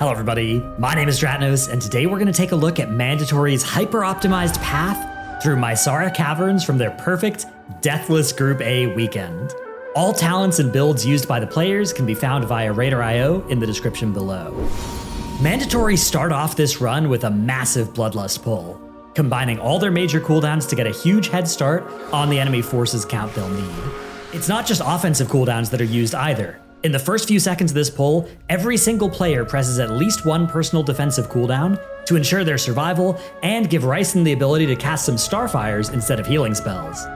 Hello everybody, my name is Dratnos, and today we're going to take a look at Mandatory's hyper-optimized path through Maisara Caverns from their perfect, deathless Group A weekend. All talents and builds used by the players can be found via Raider.io in the description below. Mandatory start off this run with a massive Bloodlust pull, combining all their major cooldowns to get a huge head start on the enemy forces count they'll need. It's not just offensive cooldowns that are used either. In the first few seconds of this pull, every single player presses at least one personal defensive cooldown to ensure their survival and give Ryson the ability to cast some Starfires instead of healing spells.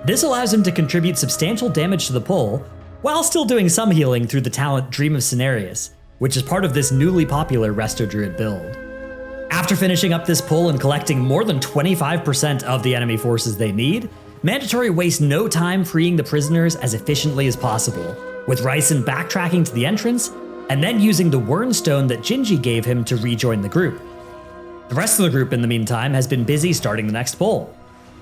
This allows him to contribute substantial damage to the pull, while still doing some healing through the talent Dream of Cenarius, which is part of this newly popular Resto Druid build. After finishing up this pull and collecting more than 25% of the enemy forces they need, Mandatory wastes no time freeing the prisoners as efficiently as possible, with Ryson backtracking to the entrance and then using the Wernstone that Gingy gave him to rejoin the group. The rest of the group in the meantime has been busy starting the next pull.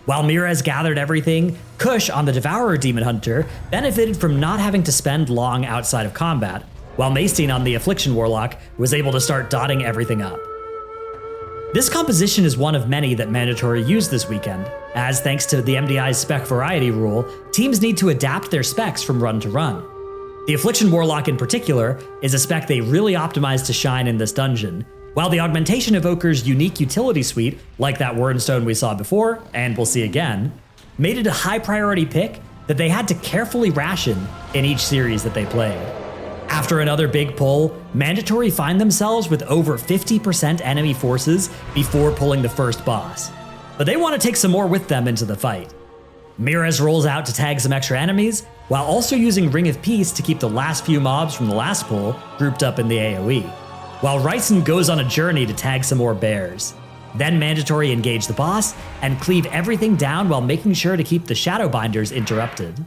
While Mirez gathered everything, Kush on the Devourer Demon Hunter benefited from not having to spend long outside of combat, while Maisara on the Affliction Warlock was able to start dotting everything up. This composition is one of many that Mandatory used this weekend, as thanks to the MDI's spec variety rule, teams need to adapt their specs from run to run. The Affliction Warlock in particular is a spec they really optimized to shine in this dungeon, while the Augmentation Evoker's unique utility suite, like that Wernstone we saw before, and we'll see again, made it a high priority pick that they had to carefully ration in each series that they played. After another big pull, Mandatory find themselves with over 50% enemy forces before pulling the first boss, but they want to take some more with them into the fight. Mirez rolls out to tag some extra enemies, while also using Ring of Peace to keep the last few mobs from the last pull grouped up in the AoE, while Ryson goes on a journey to tag some more bears. Then Mandatory engage the boss and cleave everything down while making sure to keep the Shadowbinders interrupted.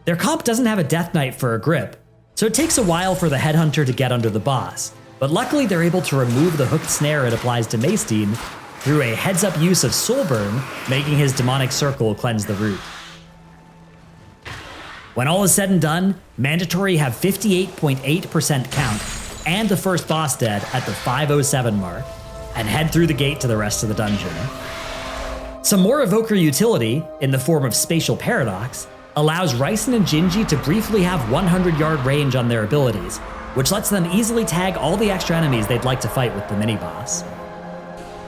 Their comp doesn't have a Death Knight for a grip, so it takes a while for the Headhunter to get under the boss, but luckily they're able to remove the hooked snare it applies to Maisara through a heads-up use of Soulburn, making his demonic circle cleanse the root. When all is said and done, Mandatory have 58.8% count and the first boss dead at the 507 mark, and head through the gate to the rest of the dungeon. Some more Evoker utility, in the form of Spatial Paradox, allows Ryson and Gingy to briefly have 100-yard range on their abilities, which lets them easily tag all the extra enemies they'd like to fight with the mini-boss.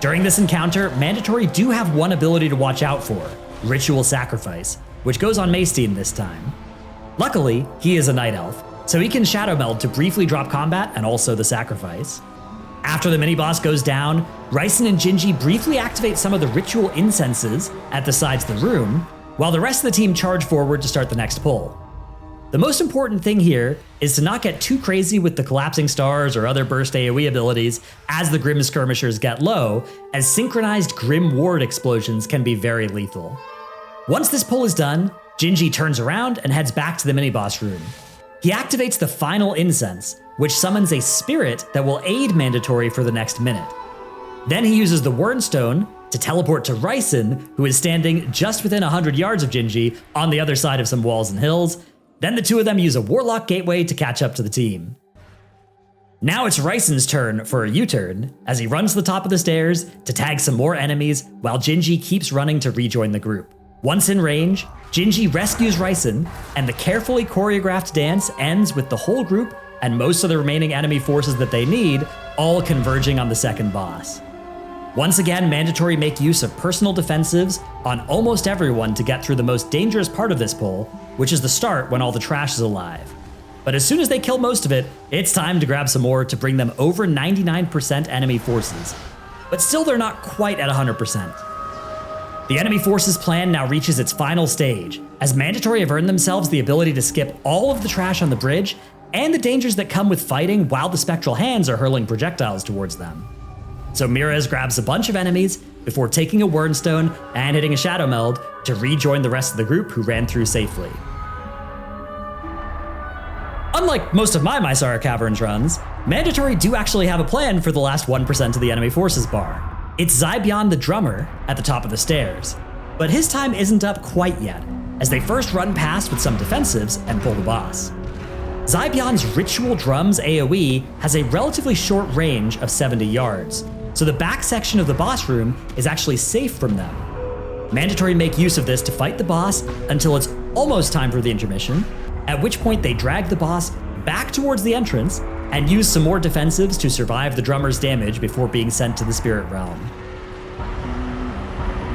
During this encounter, Mandatory do have one ability to watch out for, Ritual Sacrifice, which goes on Maisara this time. Luckily, he is a Night Elf, so he can Shadow Meld to briefly drop combat and also the sacrifice. After the mini-boss goes down, Ryson and Gingy briefly activate some of the ritual incenses at the sides of the room, while the rest of the team charge forward to start the next pull. The most important thing here is to not get too crazy with the Collapsing Stars or other burst AoE abilities as the Grim Skirmishers get low, as synchronized Grim Ward explosions can be very lethal. Once this pull is done, Gingy turns around and heads back to the mini-boss room. He activates the final incense, which summons a spirit that will aid Mandatory for the next minute. Then he uses the Wernstone to teleport to Ryson, who is standing just within 100 yards of Gingy on the other side of some walls and hills. Then the two of them use a Warlock Gateway to catch up to the team. Now it's Ryson's turn for a U-turn, as he runs to the top of the stairs to tag some more enemies while Gingy keeps running to rejoin the group. Once in range, Gingy rescues Ryson, and the carefully choreographed dance ends with the whole group and most of the remaining enemy forces that they need all converging on the second boss. Once again, Mandatory make use of personal defensives on almost everyone to get through the most dangerous part of this pull, which is the start when all the trash is alive. But as soon as they kill most of it, it's time to grab some more to bring them over 99% enemy forces. But still they're not quite at 100%. The enemy forces plan now reaches its final stage, as Mandatory have earned themselves the ability to skip all of the trash on the bridge and the dangers that come with fighting while the spectral hands are hurling projectiles towards them. So Mirez grabs a bunch of enemies before taking a Wernstone and hitting a Shadow Meld to rejoin the rest of the group who ran through safely. Unlike most of my Maisara Caverns runs, Mandatory do actually have a plan for the last 1% of the enemy forces bar. It's Zybion the Drummer at the top of the stairs, but his time isn't up quite yet, as they first run past with some defensives and pull the boss. Xybion's Ritual Drums AoE has a relatively short range of 70 yards, so the back section of the boss room is actually safe from them. Mandatory make use of this to fight the boss until it's almost time for the intermission, at which point they drag the boss back towards the entrance and use some more defensives to survive the drummer's damage before being sent to the spirit realm.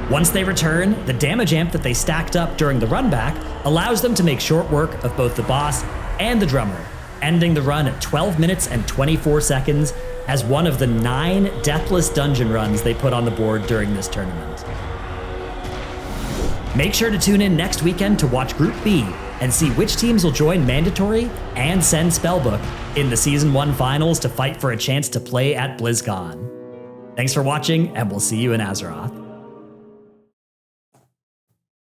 Once they return, the damage amp that they stacked up during the run back allows them to make short work of both the boss and the drummer, ending the run at 12 minutes and 24 seconds as one of the 9 deathless dungeon runs they put on the board during this tournament. Make sure to tune in next weekend to watch Group B and see which teams will join Mandatory and Send Spellbook in the Season 1 finals to fight for a chance to play at BlizzCon. Thanks for watching, and we'll see you in Azeroth.